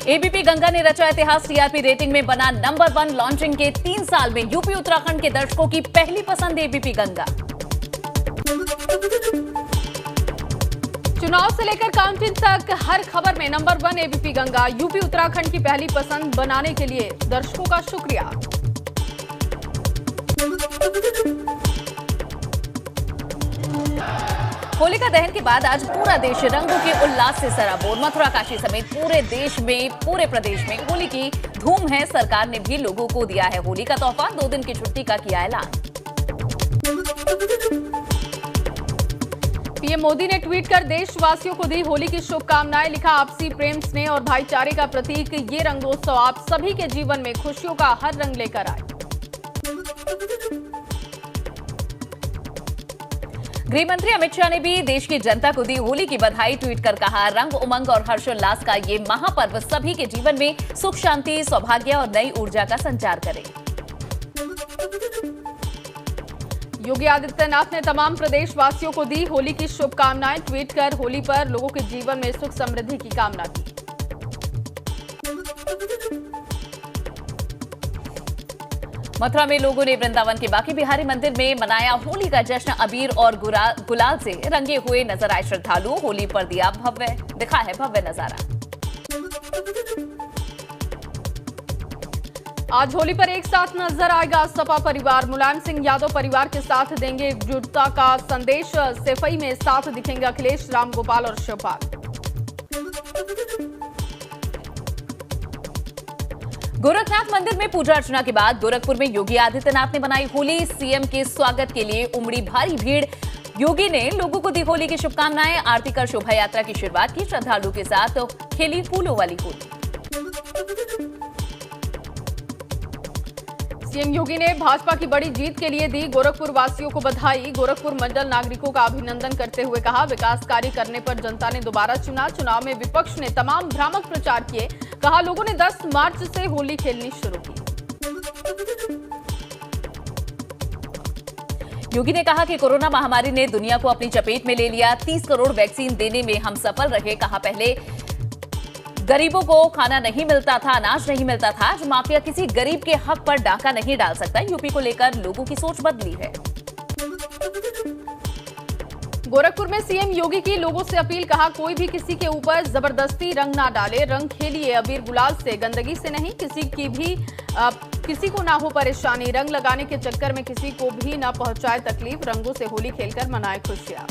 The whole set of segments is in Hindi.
एबीपी गंगा ने रचा इतिहास, टीआरपी रेटिंग में बना नंबर 1। लॉन्चिंग के 3 साल में यूपी उत्तराखंड के दर्शकों की पहली पसंद एबीपी गंगा। चुनाव से लेकर काउंटिंग तक हर खबर में number 1 ABP Ganga. UP Uttarakhand की पहली पसंद बनाने के लिए दर्शकों का शुक्रिया। होलिका दहन के बाद आज पूरा देश रंगों के उल्लास से सराबोर। मथुरा, काशी समेत पूरे देश में, पूरे प्रदेश में होली की धूम है। सरकार ने भी लोगों को दिया है होली का तोहफा, 2 दिन की छुट्टी का किया ऐलान। पीएम मोदी ने ट्वीट कर देशवासियों को दी होली की शुभकामनाएं। लिखा, आपसी प्रेम, स्नेह और भाईचारे का प्रतीक ये रंगोत्सव आप सभी के जीवन में खुशियों का हर रंग लेकर आए। गृह मंत्री अमित शाह ने भी देश की जनता को दी होली की बधाई। ट्वीट कर कहा, रंग, उमंग और हर्षोल्लास का ये महापर्व सभी के जीवन में सुख, शांति, सौभाग्य और नई ऊर्जा का संचार करे। योगी आदित्यनाथ ने तमाम प्रदेशवासियों को दी होली की शुभकामनाएं। ट्वीट कर होली पर लोगों के जीवन में सुख समृद्धि की कामना की। मथुरा में लोगों ने वृंदावन के बांके बिहारी मंदिर में मनाया होली का जश्न। अबीर और गुलाल से रंगे हुए नजर आए श्रद्धालु। होली पर दिखा है भव्य नजारा। आज होली पर एक साथ नजर आएगा सपा परिवार। मुलायम सिंह यादव परिवार के साथ देंगे एकजुटता का संदेश। सफाई में साथ दिखेंगे अखिलेश, राम गोपाल और शिवपाल। गोरखनाथ मंदिर में पूजा अर्चना के बाद गोरखपुर में योगी आदित्यनाथ ने बनाई होली। सीएम के स्वागत के लिए उमड़ी भारी भीड़। योगी ने लोगों को दी होली की शुभकामनाएं। आरती कर शोभा यात्रा की शुरुआत की। श्रद्धालु के साथ खेली फूलों वाली होली। सीएम योगी ने भाजपा की बड़ी जीत के लिए दी गोरखपुर वासियों को बधाई। गोरखपुर मंडल नागरिकों का अभिनंदन करते हुए कहा, विकास कार्य करने पर जनता ने दोबारा चुना। चुनाव में विपक्ष ने तमाम भ्रामक प्रचार किए। कहा, लोगों ने 10 मार्च से होली खेलनी शुरू की। योगी ने कहा कि कोरोना महामारी ने दुनिया को अपनी चपेट में ले लिया। 30 करोड़ वैक्सीन देने में हम सफल रहे। कहा, पहले गरीबों को खाना नहीं मिलता था, अनाज नहीं मिलता था। आज माफिया किसी गरीब के हक पर डाका नहीं डाल सकता। यूपी को लेकर लोगों की सोच बदली है। गोरखपुर में सीएम योगी की लोगों से अपील। कहा, कोई भी किसी के ऊपर जबरदस्ती रंग ना डाले। रंग खेलिए अबीर गुलाल से, गंदगी से नहीं। किसी को ना हो परेशानी। रंग लगाने के चक्कर में किसी को भी ना पहुंचाए तकलीफ। रंगों से होली खेलकर मनाए खुशियां।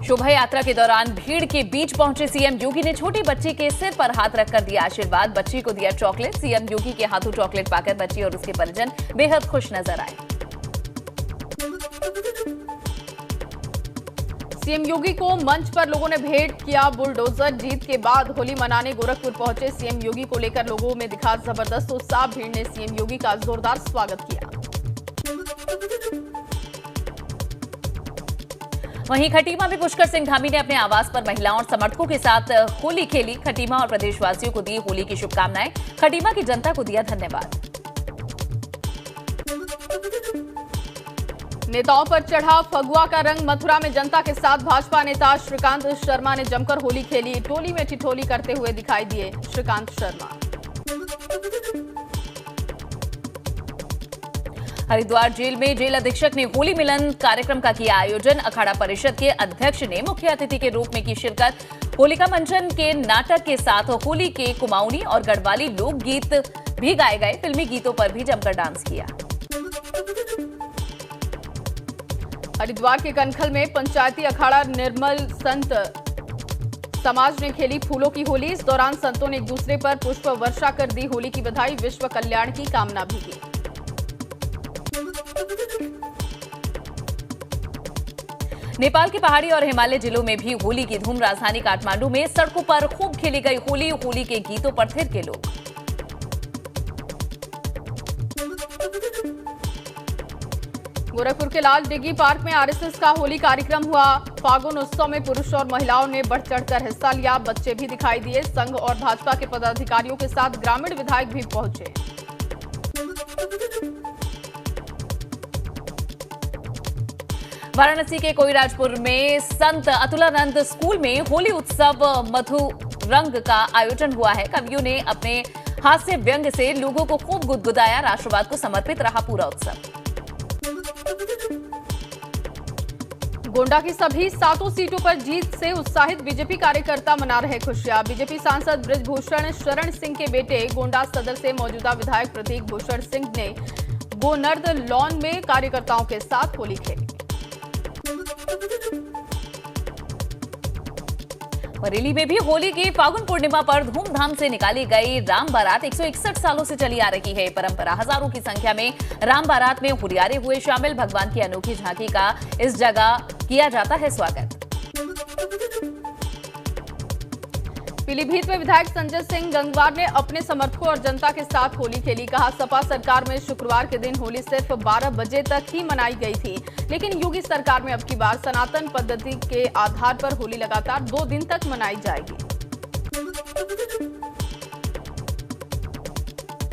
शोभा यात्रा के दौरान भीड़ के बीच पहुंचे सीएम योगी ने छोटे बच्चे के सिर पर हाथ रखकर दिया आशीर्वाद। बच्ची को दिया चॉकलेट। सीएम योगी के हाथों चॉकलेट पाकर बच्ची और उसके परिजन बेहद खुश नजर आए। सीएम योगी को मंच पर लोगों ने भेंट किया बुलडोजर। जीत के बाद होली मनाने गोरखपुर पहुंचे सीएम योगी को लेकर लोगों में दिखा जबरदस्त उत्साह। भीड़ ने सीएम योगी का जोरदार स्वागत किया। वहीं खटीमा में पुष्कर सिंह धामी ने अपने आवास पर महिलाओं और समर्थकों के साथ होली खेली। खटीमा और प्रदेशवासियों को दी होली की शुभकामनाएं। खटीमा की जनता को दिया धन्यवाद। नेताओं पर चढ़ा फगुआ का रंग। मथुरा में जनता के साथ भाजपा नेता श्रीकांत शर्मा ने जमकर होली खेली। टोली में ठिठोली करते हुए दिखाई दिए श्रीकांत शर्मा। हरिद्वार जेल में जेल अधीक्षक ने होली मिलन कार्यक्रम का किया आयोजन। अखाड़ा परिषद के अध्यक्ष ने मुख्य अतिथि के रूप में की शिरकत। होलिका मंचन के नाटक के साथ होली के कुमाऊनी और गढ़वाली लोकगीत भी गाए गए। फिल्मी गीतों पर भी जमकर डांस किया। हरिद्वार के कनखल में पंचायती अखाड़ा निर्मल संत समाज ने खेली फूलों की होली। इस दौरान संतों ने एक दूसरे पर पुष्प वर्षा कर दी होली की बधाई। विश्व कल्याण की कामना भी की। नेपाल के पहाड़ी और हिमालय जिलों में भी होली की धूम। राजधानी काठमांडू में सड़कों पर खूब खेली गई होली। होली के गीतों पर थिरके लोग। गोरखपुर के लाल डिग्गी पार्क में आरएसएस का होली कार्यक्रम हुआ। फागुन उत्सव में पुरुष और महिलाओं ने बढ़ चढ़कर हिस्सा लिया। बच्चे भी दिखाई दिए। संघ और भाजपा के पदाधिकारियों के साथ ग्रामीण विधायक भी पहुंचे। वाराणसी के कोइराजपुर में संत अतुलानंद स्कूल में होली उत्सव मधु रंग का आयोजन हुआ है। कवियों ने अपने हास्य व्यंग से लोगों को खूब गुदगुदाया। राष्ट्रवाद को समर्पित रहा पूरा उत्सव। गोंडा की सभी 7 सीटों पर जीत से उत्साहित बीजेपी कार्यकर्ता मना रहे खुशियां। बीजेपी सांसद बृजभूषण शरण सिंह के बेटे गोंडा सदर से मौजूदा विधायक प्रतीक भूषण सिंह ने गोनर्द लॉन में कार्यकर्ताओं के साथ होली खेली। बरेली में भी होली की फागुन पूर्णिमा पर धूमधाम से निकाली गई राम बारात 161 सालों से चली आ रही है परंपरा। हजारों की संख्या में राम बारात में हुरियारे हुए शामिल। भगवान की अनोखी झांकी का इस जगह किया जाता है स्वागत। पीलीभीत में विधायक संजय सिंह गंगवार ने अपने समर्थकों और जनता के साथ होली खेली। कहा, सपा सरकार में शुक्रवार के दिन होली सिर्फ 12 बजे तक ही मनाई गई थी, लेकिन योगी सरकार में अब की बार सनातन पद्धति के आधार पर होली लगातार 2 दिन तक मनाई जाएगी।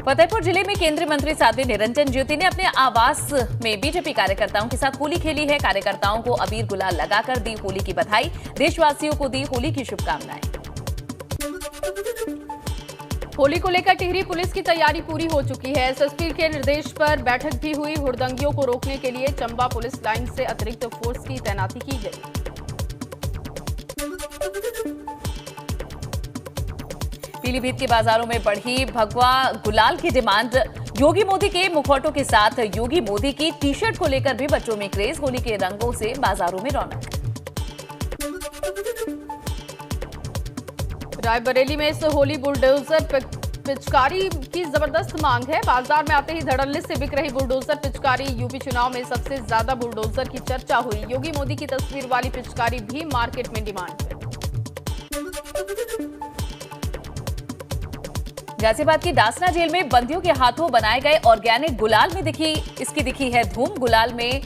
फतेहपुर जिले में केंद्रीय मंत्री साध्वी निरंजन ज्योति ने अपने आवास में बीजेपी कार्यकर्ताओं के साथ होली खेली है। कार्यकर्ताओं को अबीर गुलाल लगाकर दी होली की बधाई। देशवासियों को दी होली की शुभकामनाएं। होली को लेकर टिहरी पुलिस की तैयारी पूरी हो चुकी है। एसएसपी के निर्देश पर बैठक भी हुई। हुड़दंगियों को रोकने के लिए चंबा पुलिस लाइन से अतिरिक्त फोर्स की तैनाती की गई। पीलीभीत के बाजारों में बढ़ी भगवा गुलाल की डिमांड। योगी मोदी के मुखौटों के साथ योगी मोदी की टी शर्ट को लेकर भी बच्चों में क्रेज। होली के रंगों से बाजारों में रौनक। रायबरेली में इस होली बुलडोजर पिचकारी की जबरदस्त मांग है। बाजार में आते ही धड़ल्ले से बिक रही बुलडोजर पिचकारी। यूपी चुनाव में सबसे ज्यादा बुलडोजर की चर्चा हुई। योगी मोदी की तस्वीर वाली पिचकारी भी मार्केट में डिमांड है। गाजियाबाद की डासना जेल में बंदियों के हाथों बनाए गए ऑर्गेनिक गुलाल में दिखी है धूम। गुलाल में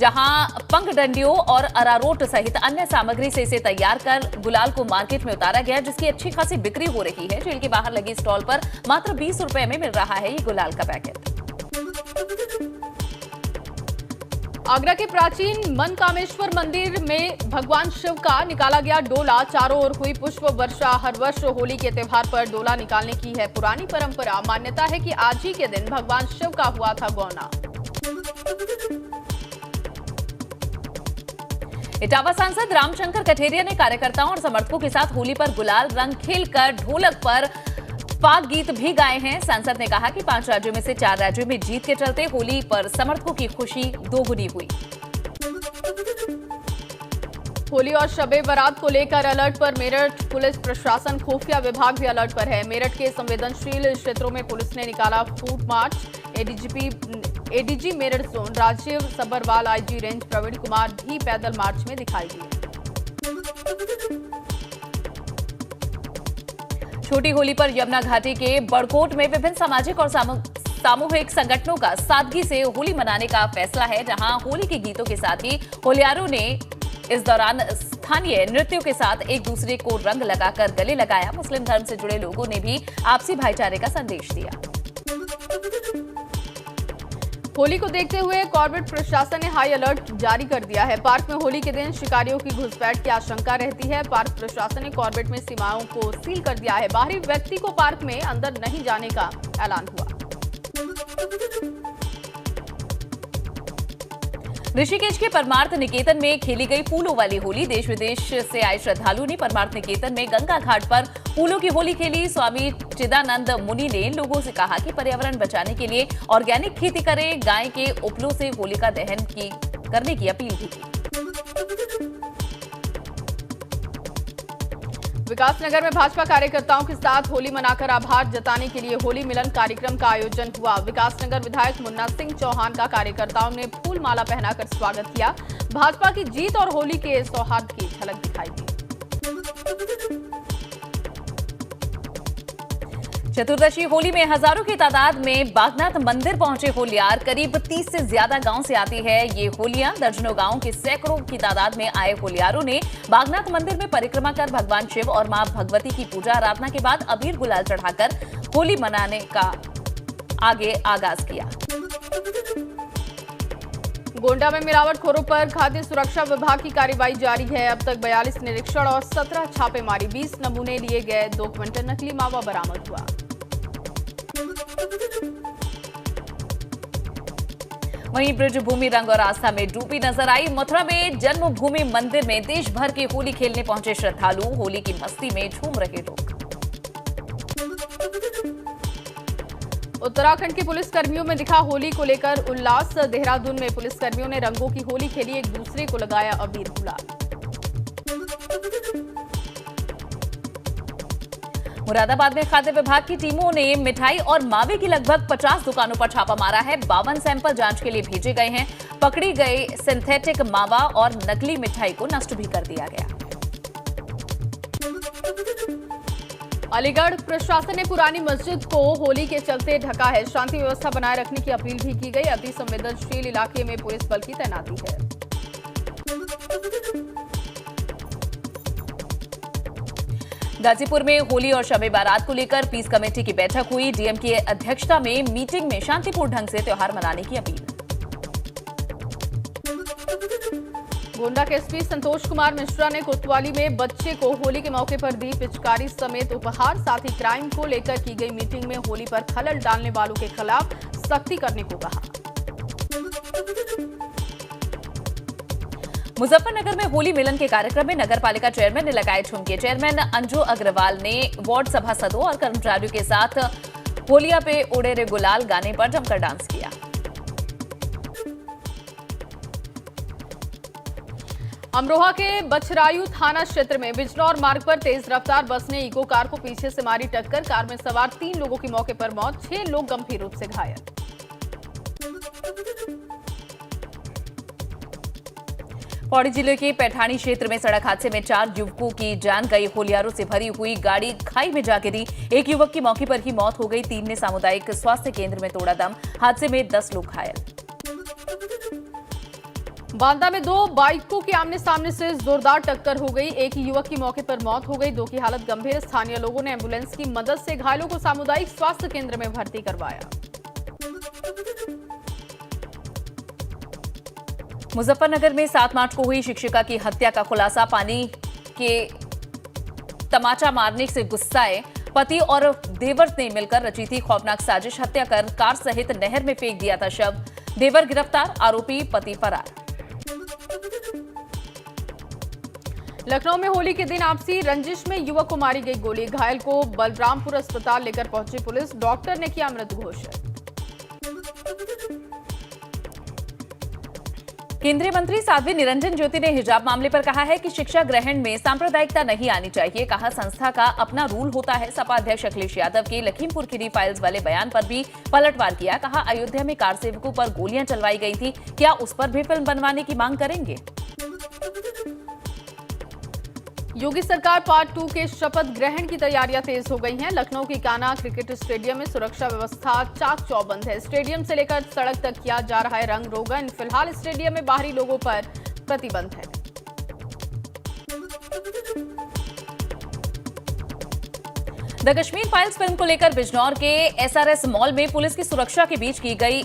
जहां पंगडंडियों और अरारोट सहित अन्य सामग्री से इसे तैयार कर गुलाल को मार्केट में उतारा गया, जिसकी अच्छी खासी बिक्री हो रही है। जेल के बाहर लगी स्टॉल पर मात्र 20 रुपए में मिल रहा है ये गुलाल का पैकेट। आगरा के प्राचीन मनकामेश्वर मंदिर में भगवान शिव का निकाला गया डोला। चारों ओर हुई पुष्प वर्षा। हर वर्ष होली के त्योहार पर डोला निकालने की है पुरानी परंपरा। मान्यता है कि आज ही के दिन भगवान शिव का हुआ था गौना। इटावा सांसद रामशंकर कठेरिया ने कार्यकर्ताओं और समर्थकों के साथ होली पर गुलाल रंग खेलकर ढोलक पर फाग गीत भी गाए हैं। सांसद ने कहा कि 5 राज्यों में से 4 राज्यों में जीत के चलते होली पर समर्थकों की खुशी दोगुनी हुई। होली और शबे बारात को लेकर अलर्ट पर मेरठ पुलिस प्रशासन। खुफिया विभाग भी अलर्ट पर है। मेरठ के संवेदनशील क्षेत्रों में पुलिस ने निकाला foot march. ADG Meerut zone Rajeev Sabbarwal, IG range Praveen Kumar भी पैदल मार्च में दिखाई दिए। छोटी होली पर यमुना घाटी के बड़कोट में विभिन्न सामाजिक और सामूहिक संगठनों का सादगी से होली मनाने का फैसला है, जहां होली के गीतों के साथ ही होलियारों ने इस दौरान स्थानीय नृत्यों के साथ एक दूसरे को रंग लगाकर गले लगाया। मुस्लिम धर्म से जुड़े लोगों ने भी आपसी भाईचारे का संदेश दिया। होली को देखते हुए कॉर्बेट प्रशासन ने हाई अलर्ट जारी कर दिया है। पार्क में होली के दिन शिकारियों की घुसपैठ की आशंका रहती है। पार्क प्रशासन ने कॉर्बेट में सीमाओं को सील कर दिया है। बाहरी व्यक्ति को पार्क में अंदर नहीं जाने का ऐलान हुआ। ऋषिकेश के परमार्थ निकेतन में खेली गई फूलों वाली होली। देश विदेश से आए श्रद्धालुओं ने परमार्थ निकेतन में गंगा घाट पर फूलों की होली खेली। स्वामी चिदानंद मुनि ने लोगों से कहा कि पर्यावरण बचाने के लिए ऑर्गेनिक खेती करें। गाय के उपलों से होलिका दहन करने की अपील भी की। विकासनगर में भाजपा कार्यकर्ताओं के साथ होली मनाकर आभार जताने के लिए होली मिलन कार्यक्रम का आयोजन हुआ। विकासनगर विधायक मुन्ना सिंह चौहान का कार्यकर्ताओं ने फूल माला पहनाकर स्वागत किया। भाजपा की जीत और होली के सौहार्द की झलक दिखाई दी। चतुर्दशी होली में हजारों की तादाद में बागनाथ मंदिर पहुंचे होलियार। करीब 30 से ज्यादा गांव से आती है ये होलियां। दर्जनों गांव के सैकड़ों की तादाद में आए होलियारों ने बागनाथ मंदिर में परिक्रमा कर भगवान शिव और मां भगवती की पूजा आराधना के बाद अबीर गुलाल चढ़ाकर होली मनाने का आगाज किया। गोंडा में मिलावटखोरों पर खाद्य सुरक्षा विभाग की कार्रवाई जारी है। अब तक 42 निरीक्षण और 17 छापेमारी, 20 नमूने लिए गए, 2 क्विंटल नकली मावा बरामद हुआ। वहीं ब्रजभूमि रंग और आस्था में डूबी नजर आई। मथुरा में जन्मभूमि मंदिर में देश भर के होली खेलने पहुंचे श्रद्धालु, होली की मस्ती में झूम रहे लोग। उत्तराखंड के पुलिसकर्मियों में दिखा होली को लेकर उल्लास। देहरादून में पुलिसकर्मियों ने रंगों की होली खेली, एक दूसरे को लगाया अबीर गुलाल। मुरादाबाद में खाद्य विभाग की टीमों ने मिठाई और मावे की लगभग 50 दुकानों पर छापा मारा है। 52 सैंपल जांच के लिए भेजे गए हैं। पकड़ी गई सिंथेटिक मावा और नकली मिठाई को नष्ट भी कर दिया गया। अलीगढ़ प्रशासन ने पुरानी मस्जिद को होली के चलते ढका है। शांति व्यवस्था बनाए रखने की अपील भी की गई। अति संवेदनशील इलाके में पुलिस बल की तैनाती है। गाजीपुर में होली और शब बारात को लेकर पीस कमेटी की बैठक हुई। डीएम की अध्यक्षता में मीटिंग में शांतिपूर्ण ढंग से त्योहार मनाने की अपील। गोंडा के एसपी संतोष कुमार मिश्रा ने कोतवाली में बच्चे को होली के मौके पर दी पिचकारी समेत उपहार। साथ ही क्राइम को लेकर की गई मीटिंग में होली पर खलल डालने वालों के खिलाफ सख्ती करने को कहा। मुजफ्फरनगर में होली मिलन के कार्यक्रम में नगर पालिका चेयरमैन ने लगाए ठुमके। चेयरमैन अंजू अग्रवाल ने वार्ड सभासदों और कर्मचारियों के साथ होलिया पे उड़े रे गुलाल गाने पर जमकर डांस किया। अमरोहा के बछरायू थाना क्षेत्र में बिजनौर मार्ग पर तेज रफ्तार बस ने इको कार को पीछे से मारी टक्कर। कार में सवार 3 लोगों की मौके पर मौत, 6 लोग गंभीर रूप से घायल। पौड़ी जिले के पैठानी क्षेत्र में सड़क हादसे में 4 युवकों की जान गई। होलियारों से भरी हुई गाड़ी खाई में जा गिरी। एक युवक की मौके पर ही मौत हो गई। 3 ने सामुदायिक स्वास्थ्य केंद्र में तोड़ा दम। हादसे में 10 लोग घायल। बांदा में 2 बाइकों की आमने सामने से जोरदार टक्कर हो गई। एक युवक की मौके पर मौत हो गई, 2 की हालत गंभीर। स्थानीय लोगों ने एम्बुलेंस की मदद से घायलों को सामुदायिक स्वास्थ्य केंद्र में भर्ती करवाया। मुजफ्फरनगर में 7 मार्च को हुई शिक्षिका की हत्या का खुलासा। पानी के तमाचा मारने से गुस्साए पति और देवर ने मिलकर रची थी खौफनाक साजिश। हत्या कर कार सहित नहर में फेंक दिया था शव। देवर गिरफ्तार, आरोपी पति फरार। लखनऊ में होली के दिन आपसी रंजिश में युवक को मारी गई गोली। घायल को बलरामपुर अस्पताल लेकर पहुंची पुलिस। डॉक्टर ने किया मृत घोषित। केंद्रीय मंत्री साध्वी निरंजन ज्योति ने हिजाब मामले पर कहा है कि शिक्षा ग्रहण में सांप्रदायिकता नहीं आनी चाहिए। कहा संस्था का अपना रूल होता है। सपा अध्यक्ष अखिलेश यादव के लखीमपुर खीरी फाइल्स वाले बयान पर भी पलटवार किया। कहा अयोध्या में कार सेवकों पर गोलियां चलवाई गई थी, क्या उस पर भी फिल्म बनवाने की मांग करेंगे। योगी सरकार पार्ट 2 के शपथ ग्रहण की तैयारियां तेज हो गई हैं। लखनऊ की कान्हा क्रिकेट स्टेडियम में सुरक्षा व्यवस्था चाक चौबंद है। स्टेडियम से लेकर सड़क तक किया जा रहा है रंग रोगन। फिलहाल स्टेडियम में बाहरी लोगों पर प्रतिबंध है। द कश्मीर फाइल्स फिल्म को लेकर बिजनौर के एसआरएस मॉल में पुलिस की सुरक्षा के बीच की गई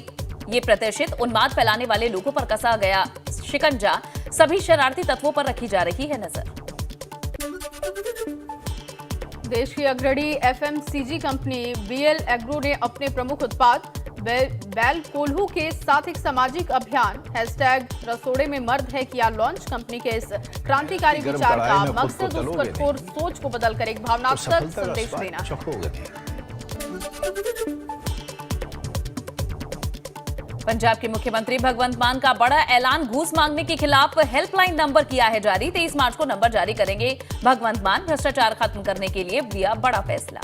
ये प्रतिष्ठित उन्माद फैलाने वाले लोगों पर कसा गया शिकंजा। सभी शरारती तत्वों पर रखी जा रही है नजर। देश की अग्रणी एफएमसीजी कंपनी बीएल एग्रो ने अपने प्रमुख उत्पाद बैल कोल्हू के साथ एक सामाजिक अभियान #रसोड़े में मर्द है किया लॉन्च। कंपनी के इस क्रांतिकारी विचार का मकसद उस कठोर सोच को बदलकर एक भावनात्मक संदेश देना है। पंजाब के मुख्यमंत्री भगवंत मान का बड़ा ऐलान। घूस मांगने के खिलाफ हेल्पलाइन नंबर किया है जारी। 23 मार्च को नंबर जारी करेंगे भगवंत मान। भ्रष्टाचार खत्म करने के लिए लिया बड़ा फैसला।